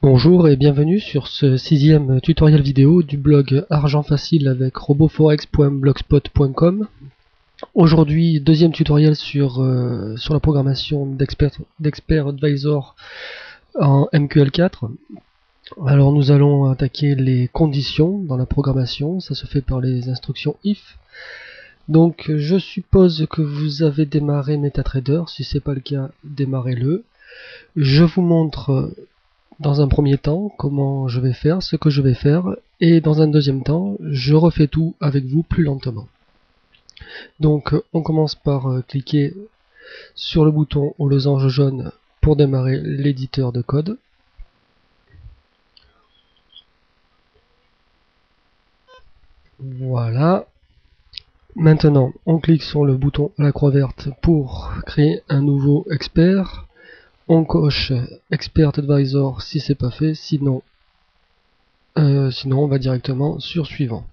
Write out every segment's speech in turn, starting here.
Bonjour et bienvenue sur ce sixième tutoriel vidéo du blog Argent Facile avec roboforex.blogspot.com. Aujourd'hui, deuxième tutoriel sur la programmation d'Expert Advisor en MQL4. Alors nous allons attaquer les conditions dans la programmation, ça se fait par les instructions if. Donc je suppose que vous avez démarré MetaTrader, si ce n'est pas le cas, démarrez-le. Je vous montre dans un premier temps comment je vais faire, ce que je vais faire, et dans un deuxième temps, je refais tout avec vous plus lentement. Donc on commence par cliquer sur le bouton au losange jaune pour démarrer l'éditeur de code. Voilà. Maintenant, on clique sur le bouton à la croix verte pour créer un nouveau expert. On coche Expert Advisor si c'est pas fait, sinon on va directement sur suivant.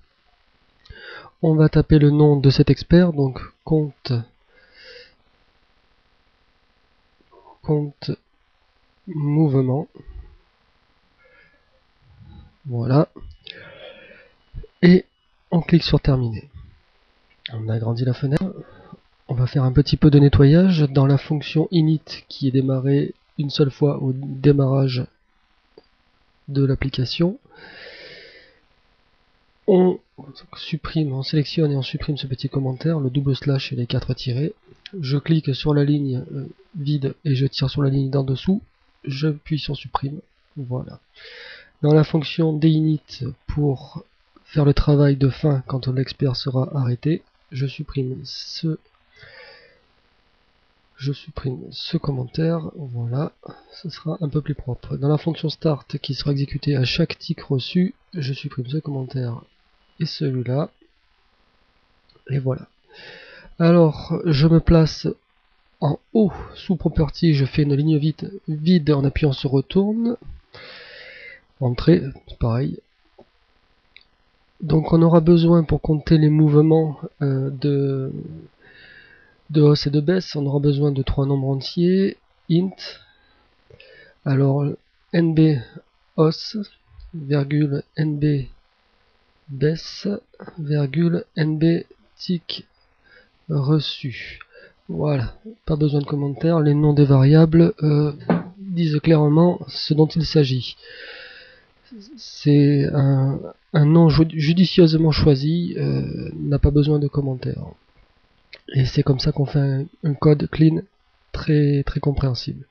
On va taper le nom de cet expert, donc compte mouvement. Voilà. Et on clique sur terminer. On agrandit la fenêtre. On va faire un petit peu de nettoyage dans la fonction init qui est démarrée une seule fois au démarrage de l'application. On sélectionne et on supprime ce petit commentaire, le double slash et les 4 tirets. Je clique sur la ligne vide et je tire sur la ligne d'en dessous. Je appuie sur supprime. Voilà. Dans la fonction d'init pour faire le travail de fin quand l'expert sera arrêté, je supprime ce commentaire. Voilà, ce sera un peu plus propre. Dans la fonction start qui sera exécutée à chaque tick reçu, je supprime ce commentaire et celui-là. Et voilà. Alors, je me place en haut sous property, je fais une ligne vide en appuyant sur retourne. Entrée, pareil. Donc on aura besoin pour compter les mouvements de hausse et de baisse, on aura besoin de 3 nombres entiers, int, alors nb hausse, virgule nb baisse, virgule nb tick reçu. Voilà, pas besoin de commentaires, les noms des variables disent clairement ce dont il s'agit. C'est un nom judicieusement choisi, n'a pas besoin de commentaires. Et c'est comme ça qu'on fait un code clean très compréhensible.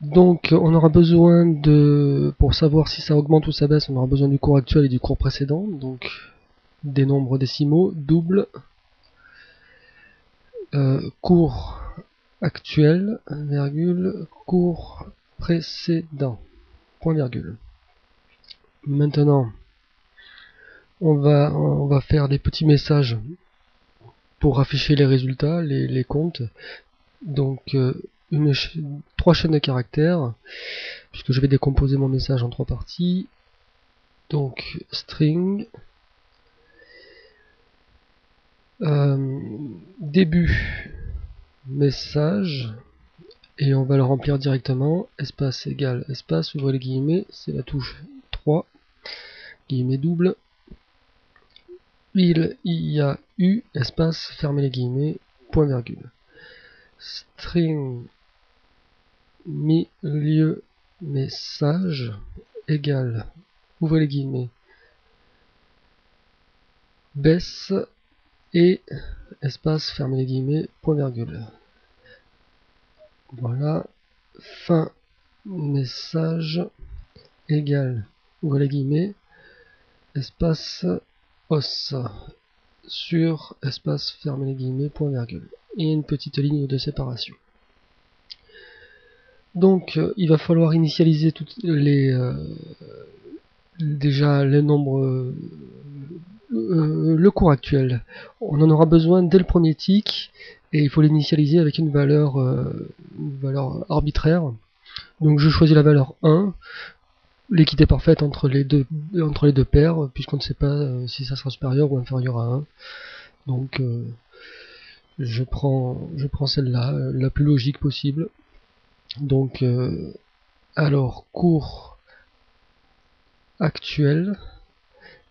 Donc on aura besoin pour savoir si ça augmente ou ça baisse, on aura besoin du cours actuel et du cours précédent, donc des nombres décimaux, double, cours actuel, virgule, cours précédent, point virgule. Maintenant, on va faire des petits messages pour afficher les résultats, les comptes. Donc 3 chaînes de caractères, puisque je vais décomposer mon message en 3 parties. Donc string, début message, et on va le remplir directement, espace égale espace, ouvrez les guillemets, c'est la touche 3, guillemets double, il y a eu, espace, fermez les guillemets, point virgule. String milieu message égale, ouvrez les guillemets, baisse et espace, fermez les guillemets, point virgule. Voilà, fin message égale, ouvrez les guillemets, espace os sur espace, fermez les guillemets, point virgule. Et une petite ligne de séparation. Donc il va falloir initialiser toutes déjà les nombres, le cours actuel. On en aura besoin dès le premier tick et il faut l'initialiser avec une valeur arbitraire. Donc je choisis la valeur 1, l'équité parfaite entre les deux paires, puisqu'on ne sait pas si ça sera supérieur ou inférieur à 1. Donc je prends celle-là, la plus logique possible. Donc Alors, cours actuel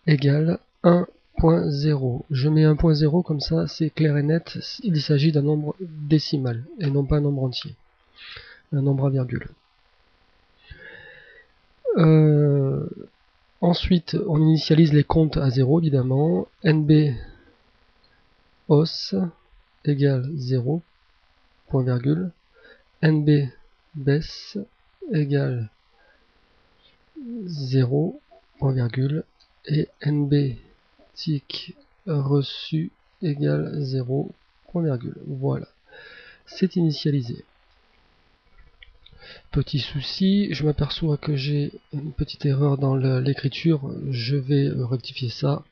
égale 1.0. Je mets 1.0 comme ça, c'est clair et net, il s'agit d'un nombre décimal et non pas un nombre entier, un nombre à virgule. Ensuite, on initialise les comptes à 0 évidemment. NB os égale 0, point virgule. NB baisse égale 0, point virgule. Et NB tic reçu égale 0, point virgule. Voilà, c'est initialisé. Petit souci, je m'aperçois que j'ai une petite erreur dans l'écriture, je vais rectifier ça.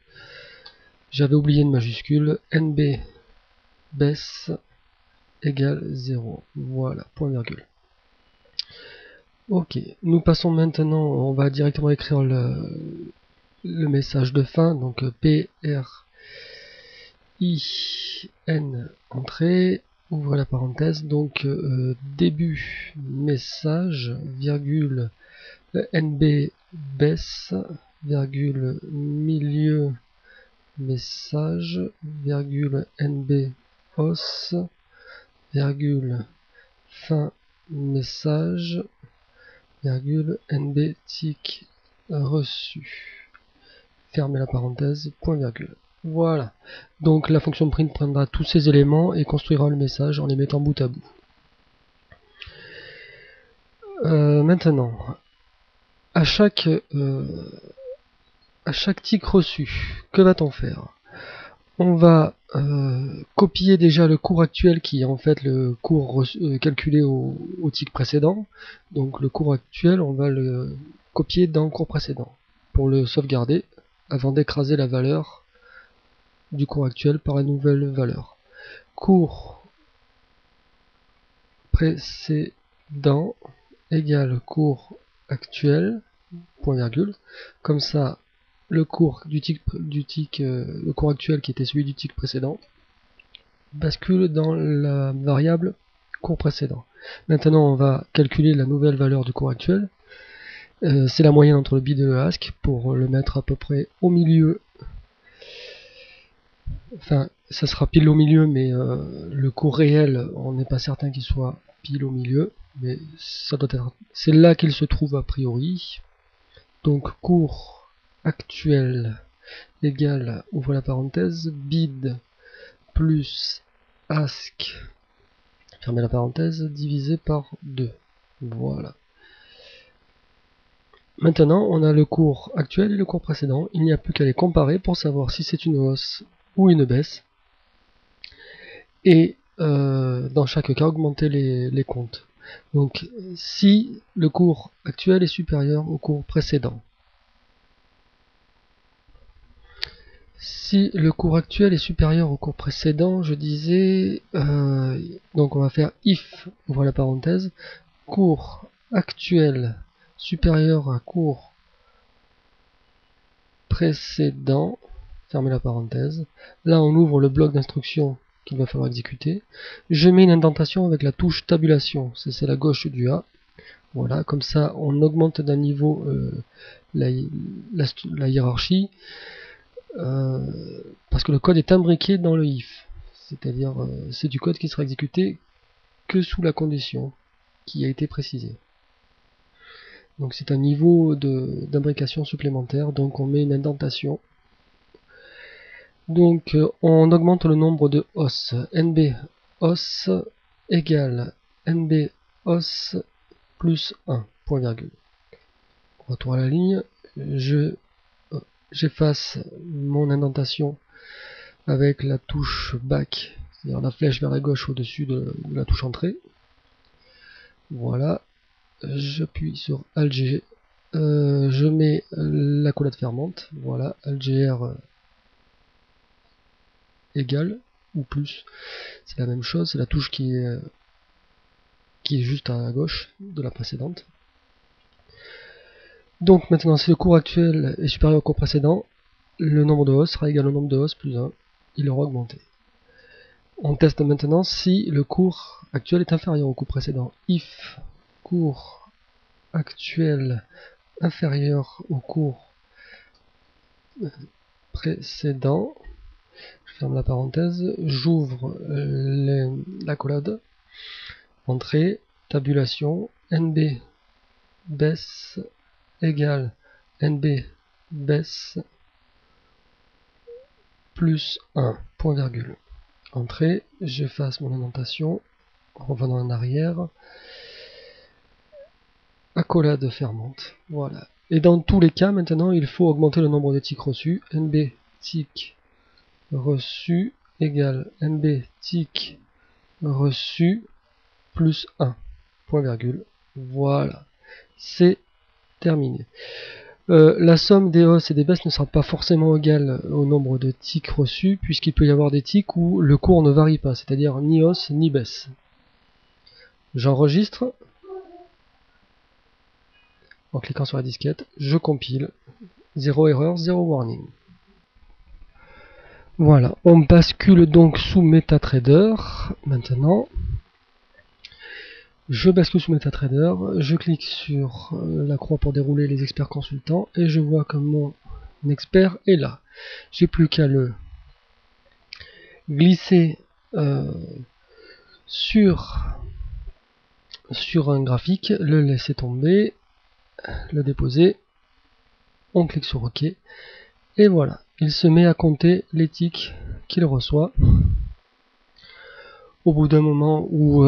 J'avais oublié une majuscule, NB baisse égale 0. Voilà, point virgule. Ok, nous passons maintenant, on va directement écrire le message de fin, donc P, R, I, N, entrée, ouvre la parenthèse, donc début message, virgule, NB baisse, virgule, milieu message, virgule, NB os, virgule, fin message, virgule, NB tic reçu. Fermez la parenthèse, point virgule. Voilà. Donc la fonction print prendra tous ces éléments et construira le message en les mettant bout à bout. Maintenant, à chaque tic reçu, que va-t-on faire? On va copier déjà le cours actuel qui est en fait le cours calculé au tic précédent. Donc le cours actuel, on va le copier dans le cours précédent pour le sauvegarder avant d'écraser la valeur du cours actuel par la nouvelle valeur. Cours précédent égale cours actuel, point virgule. Comme ça, le cours le cours actuel qui était celui du tic précédent bascule dans la variable cours précédent. Maintenant, on va calculer la nouvelle valeur du cours actuel. C'est la moyenne entre le bid et le ASC pour le mettre à peu près au milieu. Enfin, ça sera pile au milieu, mais le cours réel, on n'est pas certain qu'il soit pile au milieu, mais ça doit être. C'est là qu'il se trouve a priori. Donc cours actuel égale, ouvre la parenthèse, bid plus ask, fermez la parenthèse, divisé par 2. Voilà. Maintenant, on a le cours actuel et le cours précédent. Il n'y a plus qu'à les comparer pour savoir si c'est une hausse ou une baisse. Et dans chaque cas, augmenter les comptes. Donc, si le cours actuel est supérieur au cours précédent. Si le cours actuel est supérieur au cours précédent, je disais, donc on va faire if, ouvre la parenthèse, cours actuel supérieur à cours précédent, fermez la parenthèse. Là, on ouvre le bloc d'instructions qu'il va falloir exécuter. Je mets une indentation avec la touche tabulation, c'est la gauche du A. Voilà, comme ça, on augmente d'un niveau la hiérarchie. Parce que le code est imbriqué dans le if, c'est-à-dire c'est du code qui sera exécuté que sous la condition qui a été précisée. Donc c'est un niveau d'imbrication supplémentaire, donc on met une indentation. Donc on augmente le nombre de os. NB os égale NB os plus 1, point virgule. Retour à la ligne, j'efface mon indentation avec la touche back, c'est-à-dire la flèche vers la gauche au-dessus de la touche entrée. Voilà, j'appuie sur Alt G, je mets la collade fermante, voilà, Alt GR égale ou plus, c'est la même chose, c'est la touche qui est juste à gauche de la précédente. Donc maintenant, si le cours actuel est supérieur au cours précédent, le nombre de hausses sera égal au nombre de hausses plus 1, il aura augmenté. On teste maintenant si le cours actuel est inférieur au cours précédent. If cours actuel inférieur au cours précédent. Je ferme la parenthèse, j'ouvre l'accolade, entrée, tabulation, NB baisse égale NB baisse plus 1, point virgule. Entrée, j'efface mon indentation, en revenant en arrière, accolade fermante, voilà. Et dans tous les cas, maintenant, il faut augmenter le nombre de ticks reçus, NB tick reçu égale NB tick reçu plus 1, point virgule, voilà, c'est terminé. La somme des hausses et des baisses ne sera pas forcément égale au nombre de ticks reçus, puisqu'il peut y avoir des ticks où le cours ne varie pas, c'est-à-dire ni hausse ni baisse. J'enregistre en cliquant sur la disquette, je compile, 0 erreur, 0 warning. Voilà, on bascule donc sous MetaTrader maintenant. Je bascule sous MetaTrader, je clique sur la croix pour dérouler les experts consultants et je vois que mon expert est là. J'ai plus qu'à le glisser sur un graphique, le laisser tomber, le déposer, on clique sur OK et voilà, il se met à compter les ticks qu'il reçoit. Au bout d'un moment où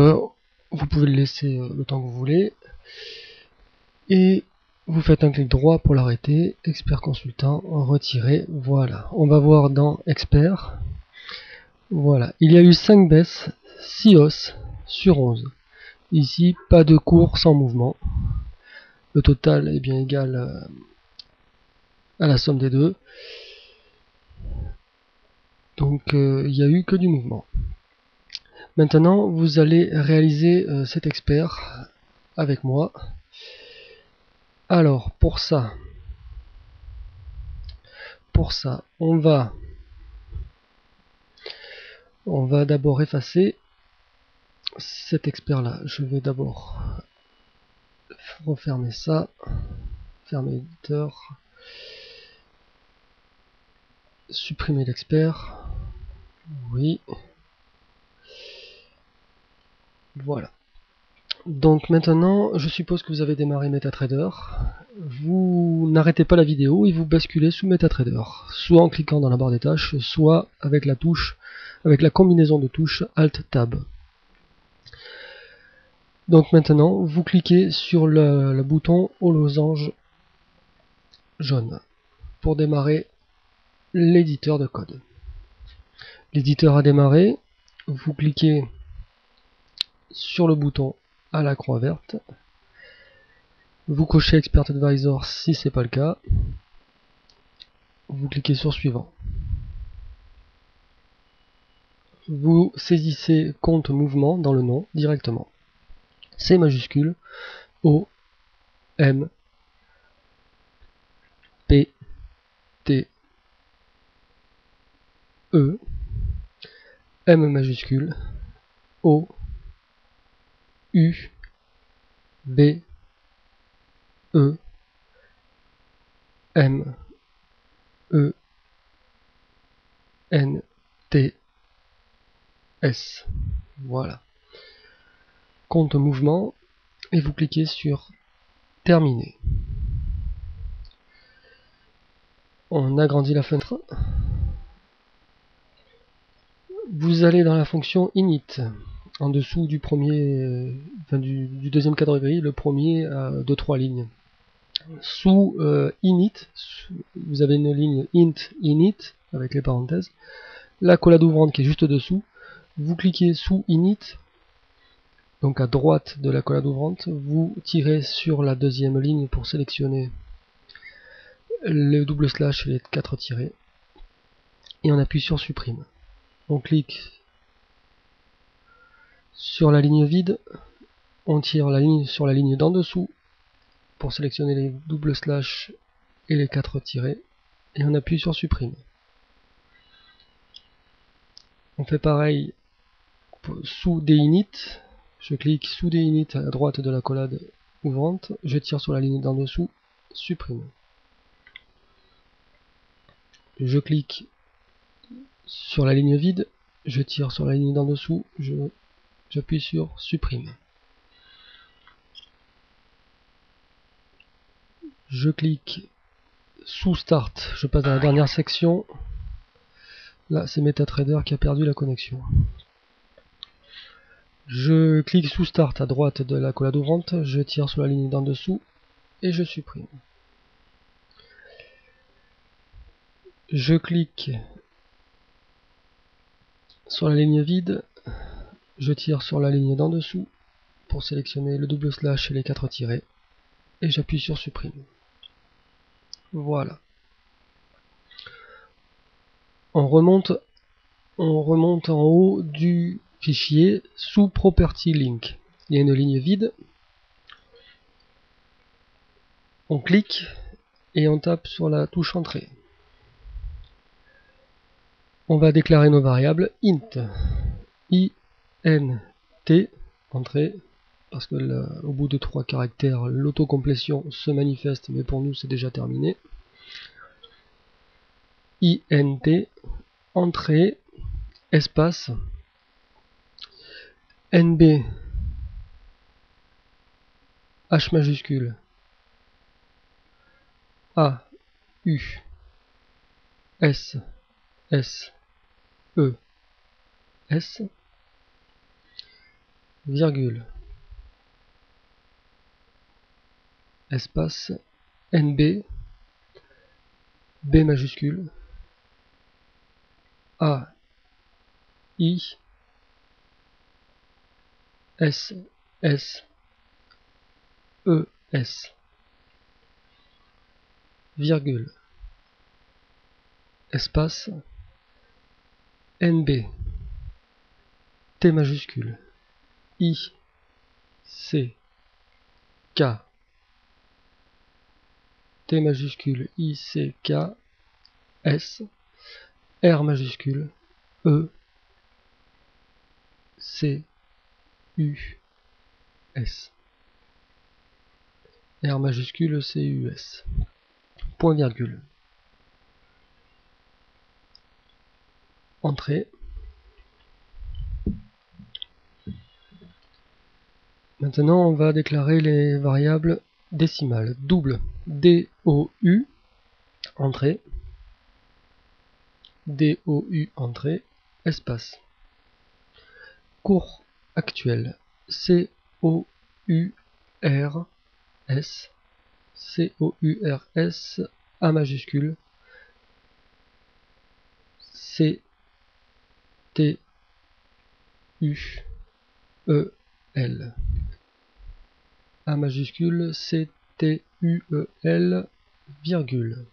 vous pouvez le laisser le temps que vous voulez et vous faites un clic droit pour l'arrêter, expert consultant, retirer, voilà. On va voir dans expert, voilà, il y a eu 5 baisses, 6 hausses sur 11. Ici, pas de cours sans mouvement. Le total est bien égal à la somme des deux. Donc il n'y a eu que du mouvement. Maintenant, vous allez réaliser cet expert avec moi. Alors, pour ça, on va d'abord effacer cet expert-là. Je vais d'abord refermer ça, fermer l'éditeur, supprimer l'expert. Oui. Voilà. Donc maintenant, je suppose que vous avez démarré MetaTrader. Vous n'arrêtez pas la vidéo et vous basculez sous MetaTrader, soit en cliquant dans la barre des tâches, soit avec la touche, avec la combinaison de touches Alt-Tab. Donc maintenant, vous cliquez sur le bouton au losange jaune pour démarrer l'éditeur de code. L'éditeur a démarré, vous cliquez sur le bouton à la croix verte, vous cochez Expert Advisor si c'est pas le cas, vous cliquez sur suivant. Vous saisissez compte mouvement dans le nom directement. C majuscule, O, M, P, T, E, M majuscule, O, U, B, E, M, E, N, T, S. Voilà. Compte mouvement et vous cliquez sur terminer. On agrandit la fenêtre. Vous allez dans la fonction init. En dessous du premier, du deuxième cadre gris, le premier de 3 lignes. Sous init, vous avez une ligne int init avec les parenthèses. La collade ouvrante qui est juste dessous. Vous cliquez sous init, donc à droite de la collade ouvrante, vous tirez sur la deuxième ligne pour sélectionner le double slash et les 4 tirés, et on appuie sur supprime. On clique sur la ligne vide, on tire la ligne sur la ligne d'en dessous pour sélectionner les double slash et les 4 tirés, et on appuie sur supprime. On fait pareil sous des init, je clique sous des init à droite de la collade ouvrante, je tire sur la ligne d'en dessous, supprime. Je clique sur la ligne vide, je tire sur la ligne d'en dessous, j'appuie sur supprime. Je clique sous Start, je passe dans la dernière section. Là, c'est MetaTrader qui a perdu la connexion. Je clique sous Start à droite de la collade ouvrante, je tire sur la ligne d'en dessous et je supprime. Je clique sur la ligne vide, je tire sur la ligne d'en dessous pour sélectionner le double slash et les 4 tirets et j'appuie sur supprime. Voilà. On remonte en haut du fichier sous Property Link. Il y a une ligne vide. On clique et on tape sur la touche Entrée. On va déclarer nos variables int, int, entrée, parce que au bout de 3 caractères, l'autocomplétion se manifeste, mais pour nous c'est déjà terminé. Int, entrée, espace, NB, H majuscule, A, U, S, S, E, S, virgule, espace, NB, B majuscule, A, I, S, S, E, S, virgule, espace, NB, T majuscule, I, C, K, T majuscule, I, C, K, S, R majuscule, E, C, U, S. R majuscule, C, U, S. Point virgule. Entrée. Maintenant, on va déclarer les variables décimales. Double, DOU, entrée. DOU, entrée, espace. Cours actuel. COURS, COURS, A majuscule, CTUEL, A majuscule, CTUEL, virgule,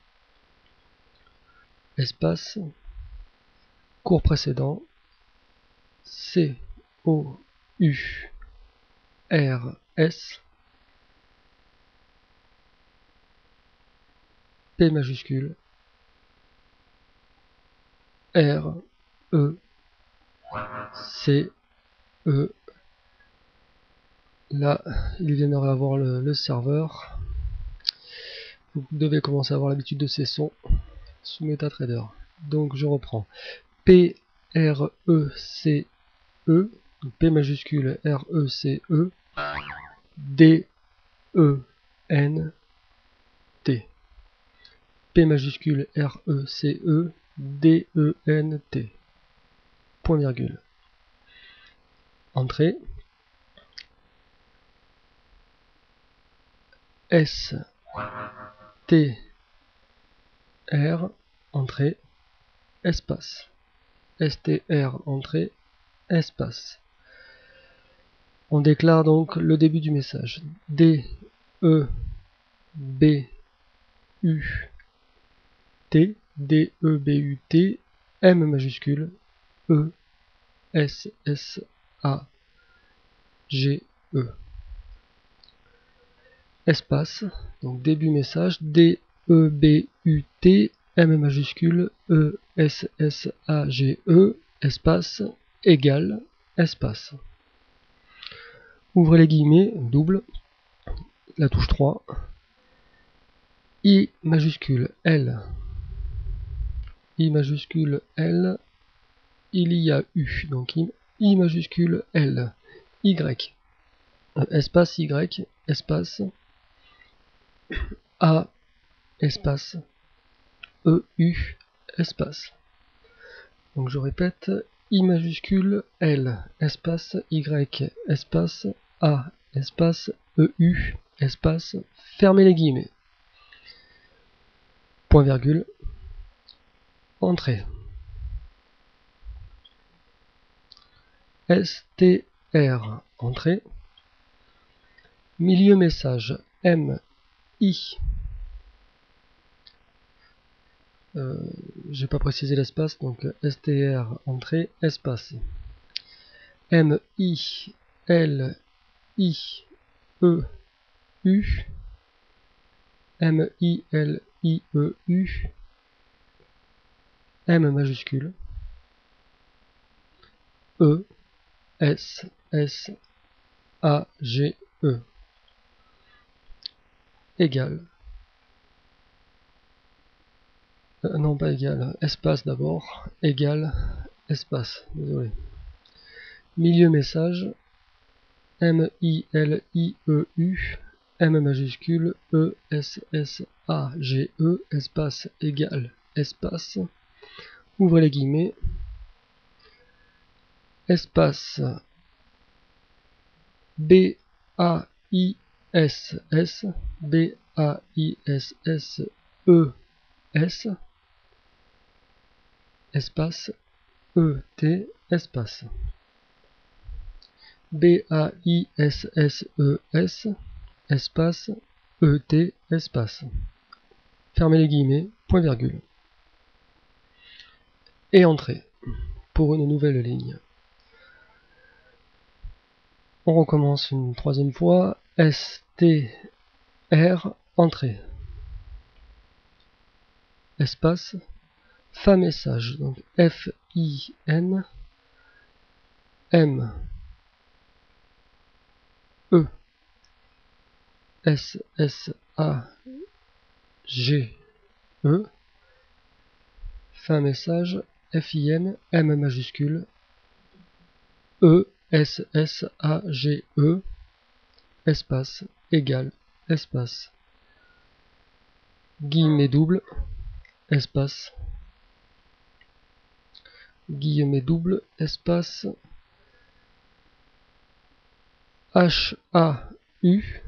espace, cours précédent, COURS, P majuscule, R, E, C, E. Là, il viendrait avoir le serveur. Vous devez commencer à avoir l'habitude de ces sons sous MetaTrader. Donc je reprends. P, R, E, C, E. P majuscule, R, E, C, E. D, E, N, T. P majuscule, R, E, C, E. D, E, N, T. Point virgule. Entrée. S, T, R, entrée, espace. STR, entrée, espace. On déclare donc le début du message. D, E, B, U, T, D, E, B, U, T, M majuscule, E, S, S, A, G, E. Espace, donc début message, D, E, B, U, T, M majuscule, E, S, S, A, G, E, espace, égal, espace. Ouvrez les guillemets, double, la touche 3, I majuscule L, I majuscule L, il y a U, donc I majuscule L, Y, espace Y, espace A, espace EU, espace. Donc je répète, I majuscule L, espace Y, espace A, espace EU, espace, fermez les guillemets. Point virgule, entrée. STR, entrée. Milieu message, MI. J'ai pas précisé l'espace, donc STR, entrée, espace. MI, L, I, E, U. MI, L, I, E, U. M majuscule. E, S, S, A, G, E. Égal. Non, pas égal. Espace d'abord. Égal. Espace. Désolé. Milieu message. M, I, L, I, E, U. M majuscule. E, S, S, A, G, E. Espace égal. Espace. Ouvrez les guillemets. Espace. B, A, I, S, S. B, A, I, S, S, E, S. Espace E, T, espace. B, A, I, S, S, E, S. Espace E, T, espace. Fermez les guillemets, point virgule. Et entrée pour une nouvelle ligne. On recommence une troisième fois. S, T, R, entrée. Espace. Fin message. Donc F, I, N, M, E, S, S, A, G, E. Fin message. FIN, M majuscule, E, S, S, A, G, E, espace, égal, espace, guillemets double, espace, guillemets double, espace, H, A, U,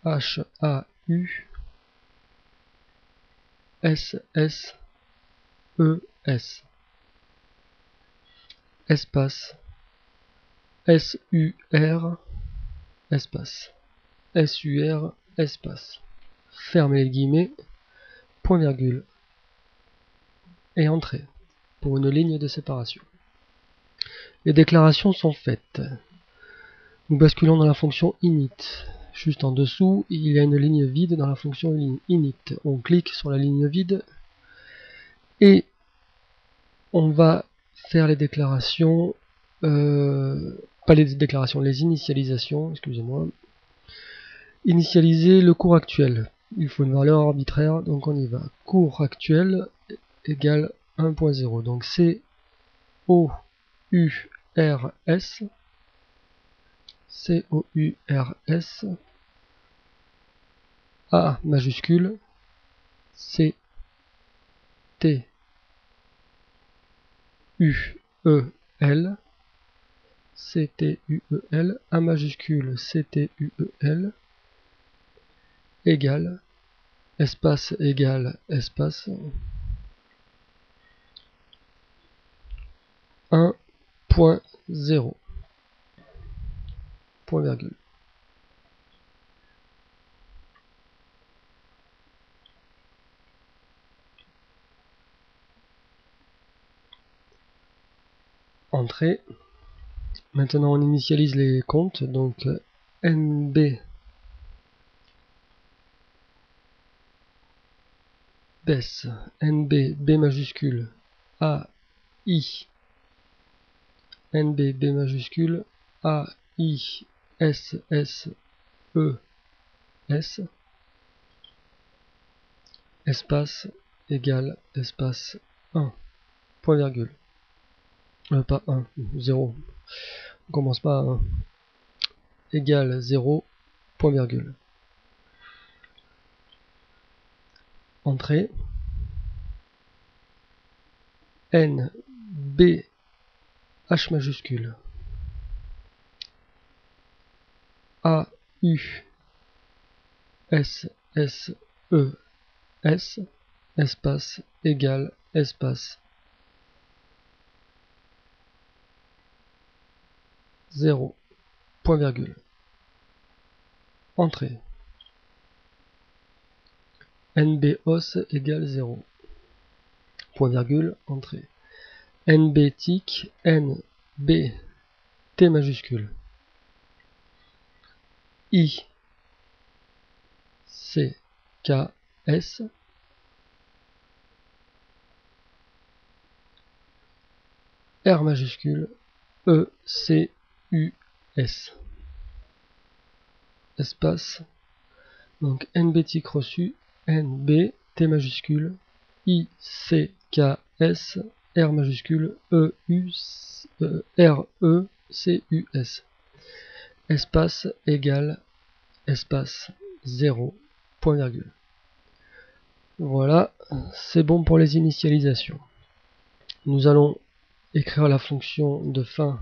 H, A, U, S, S, E, S, espace, S, U, R, espace, S, U, R, espace. Fermez les guillemets, point virgule, et entrée, pour une ligne de séparation. Les déclarations sont faites. Nous basculons dans la fonction init. Juste en dessous, il y a une ligne vide dans la fonction init. On clique sur la ligne vide et on va faire les déclarations, pas les déclarations, les initialisations, excusez-moi. Initialiser le cours actuel. Il faut une valeur arbitraire, donc on y va. Cours actuel égale 1.0. Donc C O U R S C-O-U-R-S A majuscule C-T-U-E-L C-T-U-E-L A majuscule C-T-U-E-L égale espace égale espace 1.0 point virgule. Entrée. Maintenant on initialise les comptes, donc NB BES, NB B majuscule A I NB B majuscule A I S S E S, espace égale espace 1, point virgule. Pas 1, 0. On commence pas à 1. Égale 0, point virgule. Entrée. N, B, H majuscule. A, U, S, S, E, S, espace égale espace 0, point virgule. Entrée. NB os égale 0. Point virgule, entrée. NB tic, NB T majuscule. I, C, K, S. R majuscule, E, C, U, S. Espace. Donc NB tic reçu, NB, T majuscule, I, C, K, S, R majuscule, E, U, R, E, C, U, S. Espace égale espace 0, point virgule. Voilà, c'est bon pour les initialisations. Nous allons écrire la fonction de fin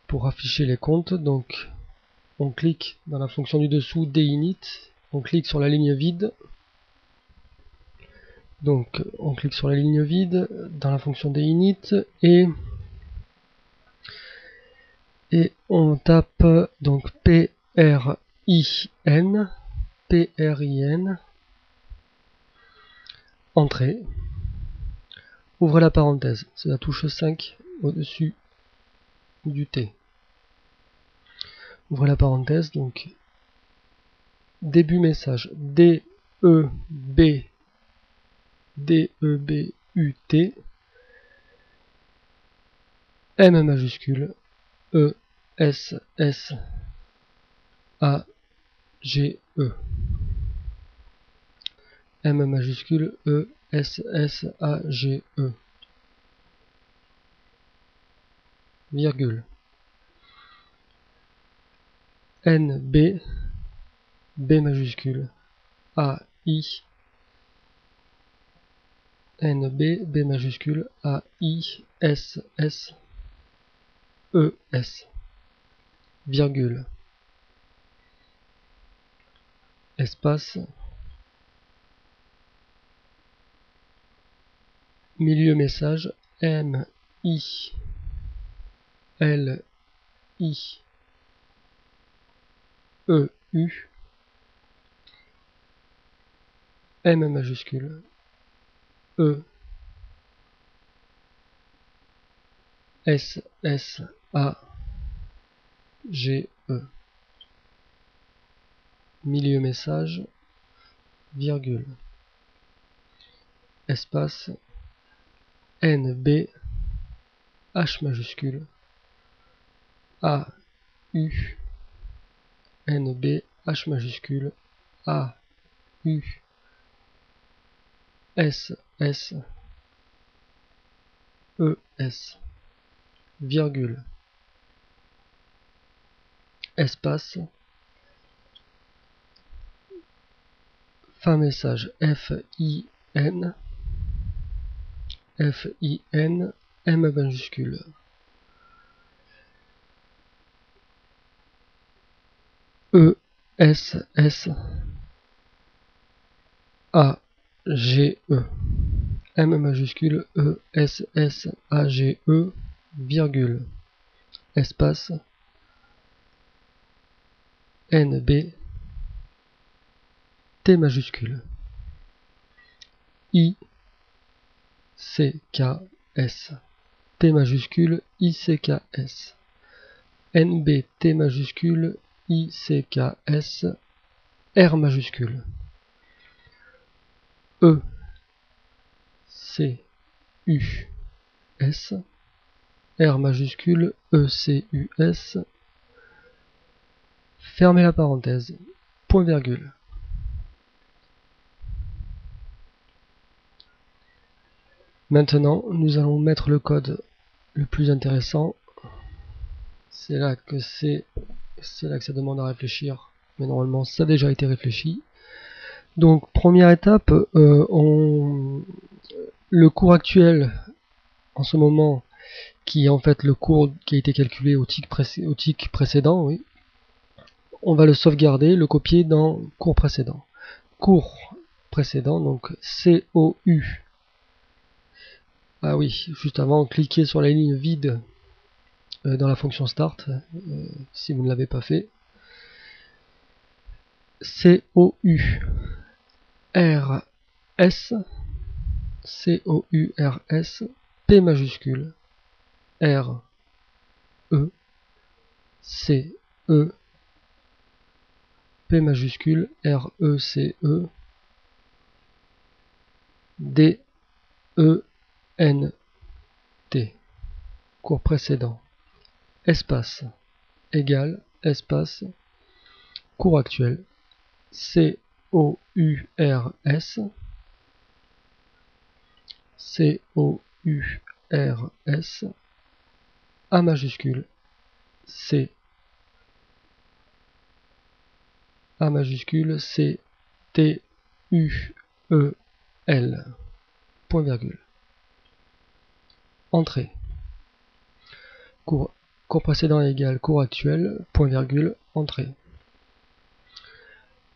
pour afficher les comptes. Donc on clique dans la fonction du dessous dinit, on clique sur la ligne vide. Donc on clique sur la ligne vide dans la fonction dinit et on tape donc PRIN, entrée. Ouvrez la parenthèse, c'est la touche 5 au-dessus du T. Ouvrez la parenthèse, donc début message DEB DEBUT M majuscule ESSAGE M majuscule ESSAGE virgule NB B majuscule AI NB B majuscule AISS ES virgule espace milieu message MILI EU M majuscule E SSAGE milieu message virgule espace NB H majuscule AU NB H majuscule AU SS ES virgule espace fin message FIN M majuscule ESS AGE M majuscule ESSAGE virgule espace NB T majuscule ICKS T majuscule ICKS NB T majuscule ICKS R majuscule E C U S R majuscule ECUS. Fermez la parenthèse. point virgule. Maintenant, nous allons mettre le code le plus intéressant. C'est là que ça demande à réfléchir, mais normalement ça a déjà été réfléchi. Donc première étape, le cours actuel en ce moment, qui est en fait le cours qui a été calculé au tick précédent, oui, on va le sauvegarder, le copier dans cours précédent. Cours précédent, donc COU. Ah oui, juste avant, cliquez sur la ligne vide dans la fonction start, si vous ne l'avez pas fait. COU RS, COURS, P majuscule, R E C E, P majuscule, R E C E, D E N T. Cours précédent. Espace égal espace cours actuel. COURS, COURS, A majuscule, C, A majuscule, C, T, U, E, L, point virgule. Entrée. Cours précédent égale cours actuel, point virgule, entrée.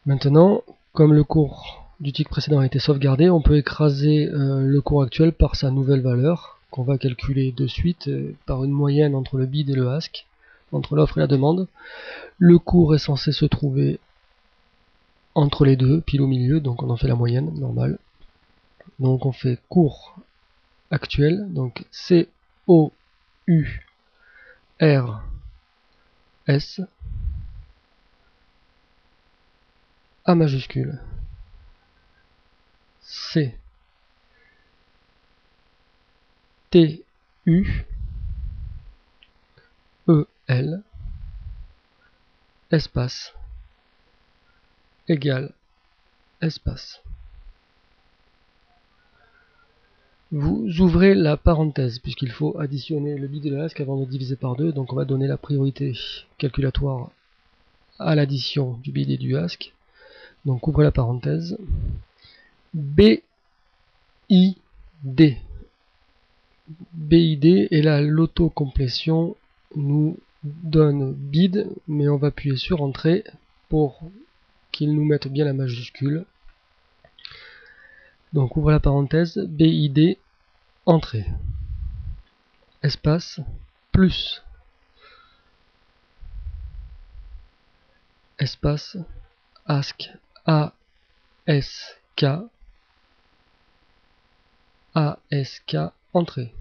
Maintenant, comme le cours du tick précédent a été sauvegardé, on peut écraser le cours actuel par sa nouvelle valeur, qu'on va calculer de suite par une moyenne entre le bid et le ask, entre l'offre et la demande. Le cours est censé se trouver entre les deux, pile au milieu, donc on en fait la moyenne, normale. Donc on fait cours actuel, donc COURS, A majuscule, C, T, U, E, L, espace, égale, espace. Vous ouvrez la parenthèse, puisqu'il faut additionner le bid et le ask avant de diviser par 2, donc on va donner la priorité calculatoire à l'addition du bid et du ask. Donc ouvrez la parenthèse. BID. BID, et là l'autocomplétion nous donne bid, mais on va appuyer sur entrée pour qu'il nous mette bien la majuscule. Donc ouvre la parenthèse, BID, entrée, espace, plus, espace, ask, ASK, ASK, entrée.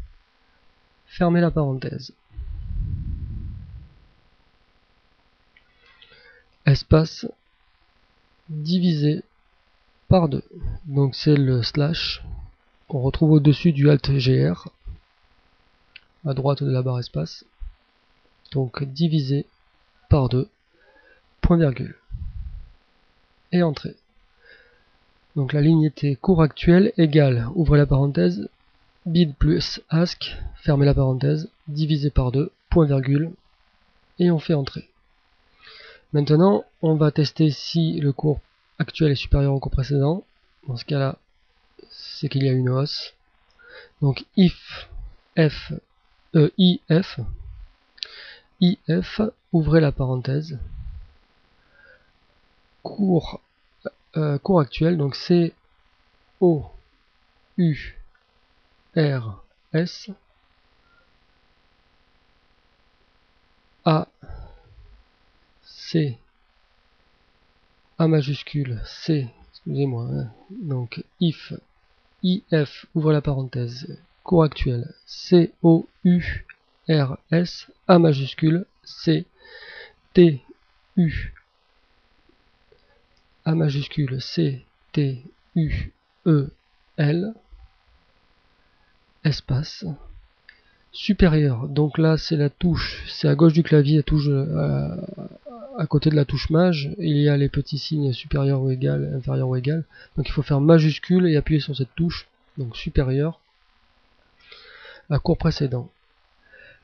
Fermez la parenthèse. Espace, divisé par 2. Donc c'est le slash qu'on retrouve au-dessus du Alt GR, à droite de la barre espace. Donc divisé par 2, point virgule. Et entrée. Donc la ligne était cours actuel égale, ouvrez la parenthèse, bid plus ask, fermez la parenthèse, divisé par 2, point virgule, et on fait entrer. Maintenant, on va tester si le cours actuel est supérieur au cours précédent. Dans ce cas-là, c'est qu'il y a une hausse. Donc if, if, ouvrez la parenthèse, cours actuel, donc C O U R S A C A majuscule C, excusez-moi, hein. Donc if ouvre la parenthèse, cours actuel C O U R S A majuscule C T U A majuscule C T U E L, espace, supérieur. Donc là c'est la touche, c'est à gauche du clavier, la touche à côté de la touche maj, il y a les petits signes supérieur ou égal, inférieur ou égal. Donc il faut faire majuscule et appuyer sur cette touche, donc supérieur, à cours précédent.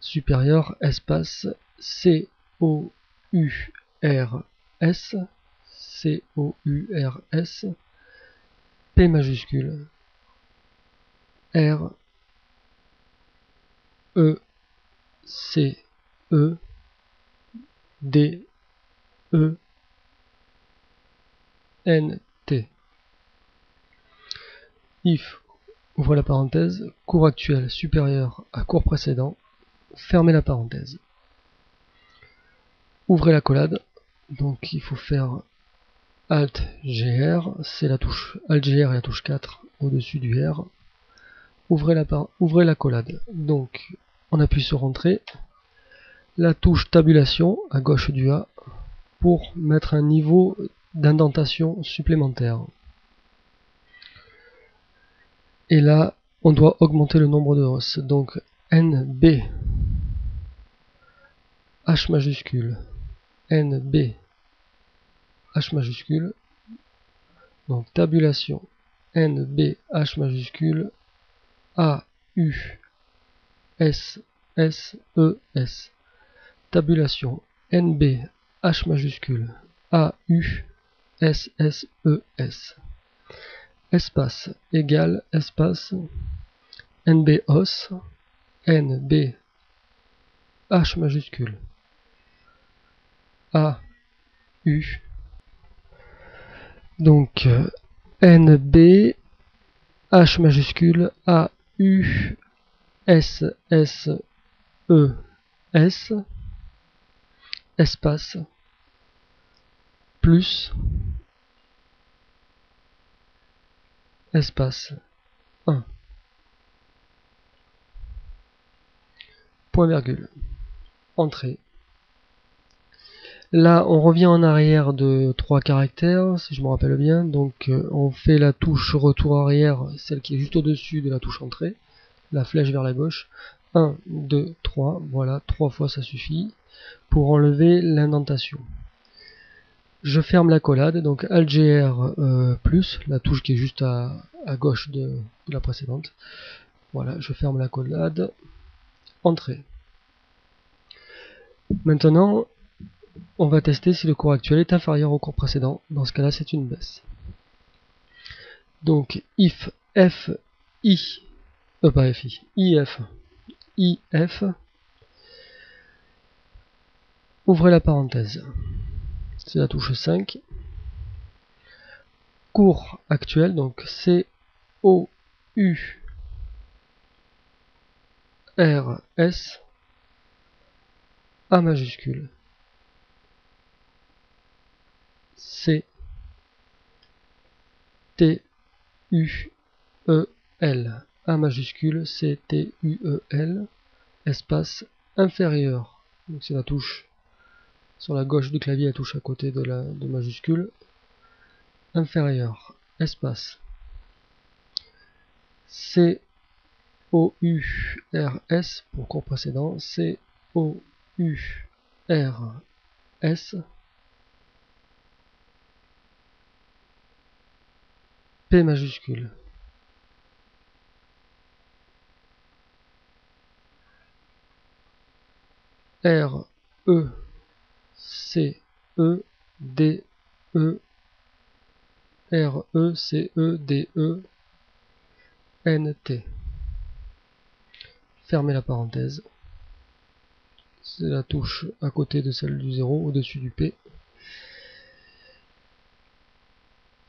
Supérieur, espace, C-O-U-R-S, C-O-U-R-S, P majuscule, R, E, C, E, D, E, N, T. If, ouvre la parenthèse, cours actuel supérieur à cours précédent, fermez la parenthèse. Ouvrez la collade, donc il faut faire Alt GR, c'est la touche Alt GR et la touche 4 au-dessus du R. Ouvrez la collade, donc on appuie sur Entrée, la touche Tabulation à gauche du A pour mettre un niveau d'indentation supplémentaire. Et là, on doit augmenter le nombre de hosses, donc NB, H majuscule, NB, H majuscule, donc tabulation, NB, H majuscule, A, U, S, S, E, S. Tabulation, NB, H majuscule, A, U, S, S, E, S. Espace égale espace, NB, os, NB, H majuscule, A, U. Donc, NB, H majuscule, A, U, S, S, E, S, espace, plus, espace, 1. Point virgule. Entrée. Là, on revient en arrière de 3 caractères, si je me rappelle bien. Donc, on fait la touche retour arrière, celle qui est juste au-dessus de la touche entrée. La flèche vers la gauche. 1, 2, 3. Voilà, 3 fois ça suffit pour enlever l'indentation. Je ferme la collade, donc Alt GR plus, la touche qui est juste à gauche de la précédente. Voilà, je ferme la collade. Entrée. Maintenant, on va tester si le cours actuel est inférieur au cours précédent. Dans ce cas-là, c'est une baisse. Donc, if f i, pas fi, if, ouvrez la parenthèse. C'est la touche 5. Cours actuel, donc C O U R S A majuscule. C T U E L. A majuscule, C T U E L. Espace inférieur. Donc c'est la touche sur la gauche du clavier, la touche à côté de majuscule. Inférieur. Espace. C O U R S pour cours précédent. C O U R S. P majuscule. R E C E D E R E C E D E N T. Fermez la parenthèse. C'est la touche à côté de celle du 0, au-dessus du P.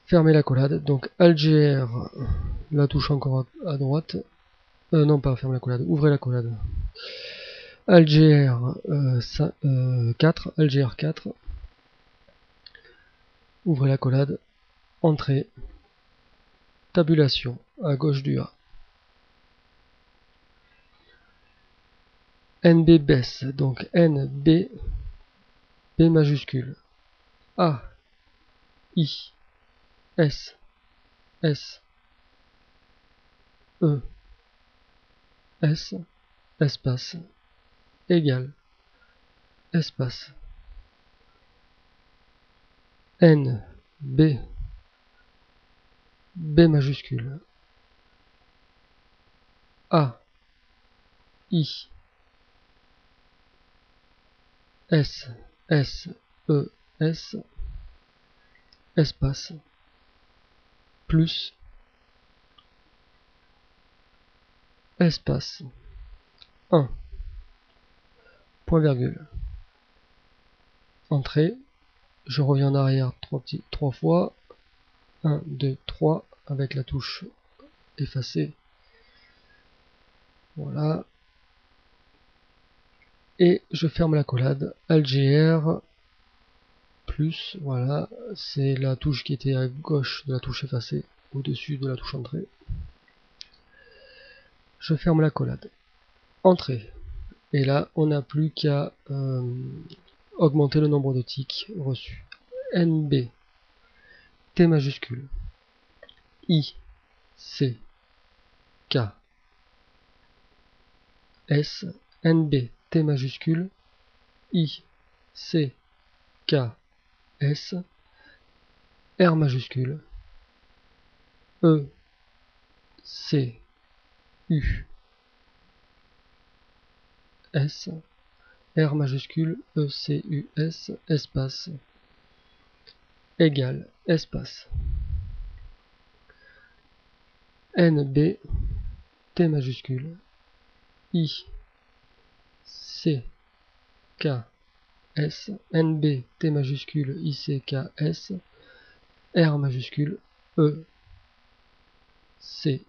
Fermez la collade. Donc Alt GR, la touche encore à droite. Non, pas fermez la collade. Ouvrez la collade. Alt GR 4. Alt GR 4. Ouvrez la collade. Entrée. Tabulation à gauche du A. NB baisse, donc NB, B majuscule, A, I, S, S, E, S, espace, égal, espace, N, B, B majuscule, A, I, S, S, E, S, espace, plus, espace, 1, point virgule, entrée, je reviens en arrière 3 fois, 1, 2, 3, avec la touche effacée, voilà, et je ferme la collade, Alt-GR, plus, voilà, c'est la touche qui était à gauche de la touche effacée, au-dessus de la touche entrée. Je ferme la collade. Entrée. Et là, on n'a plus qu'à augmenter le nombre de ticks reçus. NB, T majuscule, I, C, K, S, NB, T majuscule, I, C, K, S, R majuscule, E, C, U, S, R majuscule, E, C, U, S, espace, égale, espace. NB, T majuscule, I, C, K, S, NB, T majuscule, I, C, K, S, R majuscule, E, C,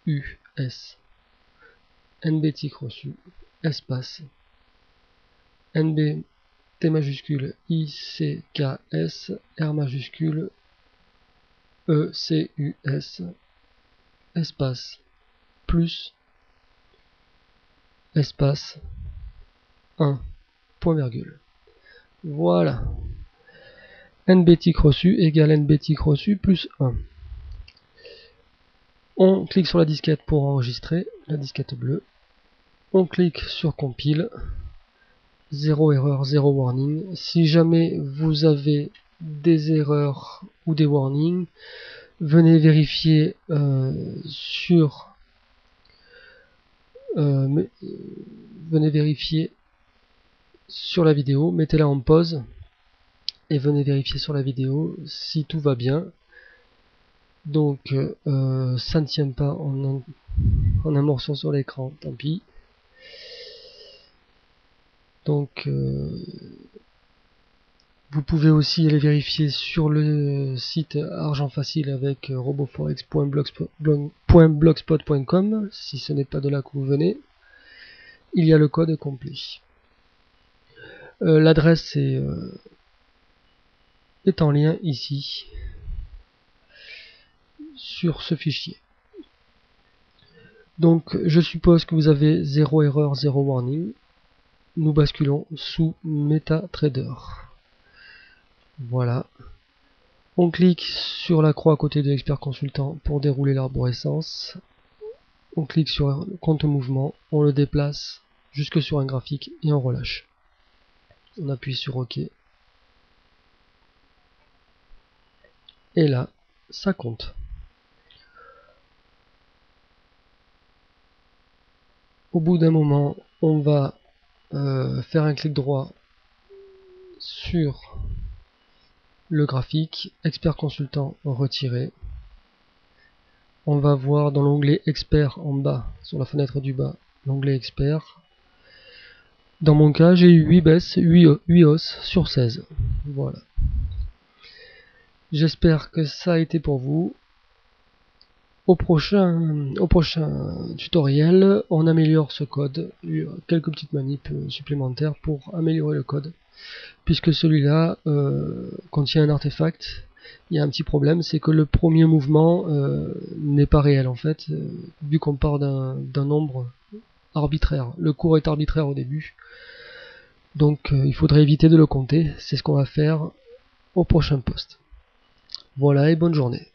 U, S, NB tic reçu, espace, NB, T majuscule, I, C, K, S, R majuscule, E, C, U, S, espace, plus, espace, 1, point virgule. Voilà. NB tic reçu égale NB tic reçu plus 1. On clique sur la disquette pour enregistrer, la disquette bleue. On clique sur compile. 0 erreur, 0 warning. Si jamais vous avez des erreurs ou des warnings, venez vérifier sur la vidéo, mettez-la en pause et venez vérifier sur la vidéo si tout va bien. Donc ça ne tient pas en un morceau sur l'écran, tant pis. Donc vous pouvez aussi aller vérifier sur le site Argent Facile avec roboforex.blogspot.com si ce n'est pas de là que vous venez. Il y a le code complet. L'adresse est en lien ici sur ce fichier. Donc je suppose que vous avez 0 erreur, 0 warning. Nous basculons sous MetaTrader. Voilà. On clique sur la croix à côté de l'expert consultant pour dérouler l'arborescence. On clique sur compte mouvement, on le déplace jusque sur un graphique et on relâche. On appuie sur OK. Et là, ça compte. Au bout d'un moment, on va faire un clic droit sur le graphique, expert consultant retiré. On va voir dans l'onglet expert en bas, sur la fenêtre du bas, l'onglet expert. Dans mon cas, j'ai eu 8 baisses, 8 hausses sur 16. Voilà. J'espère que ça a été pour vous. Au prochain tutoriel, on améliore ce code. Il y a quelques petites manips supplémentaires pour améliorer le code. Puisque celui-là contient un artefact. Il y a un petit problème, c'est que le premier mouvement n'est pas réel en fait, vu qu'on part d'un nombre arbitraire. Le cours est arbitraire au début. Donc il faudrait éviter de le compter. C'est ce qu'on va faire au prochain post. Voilà et bonne journée.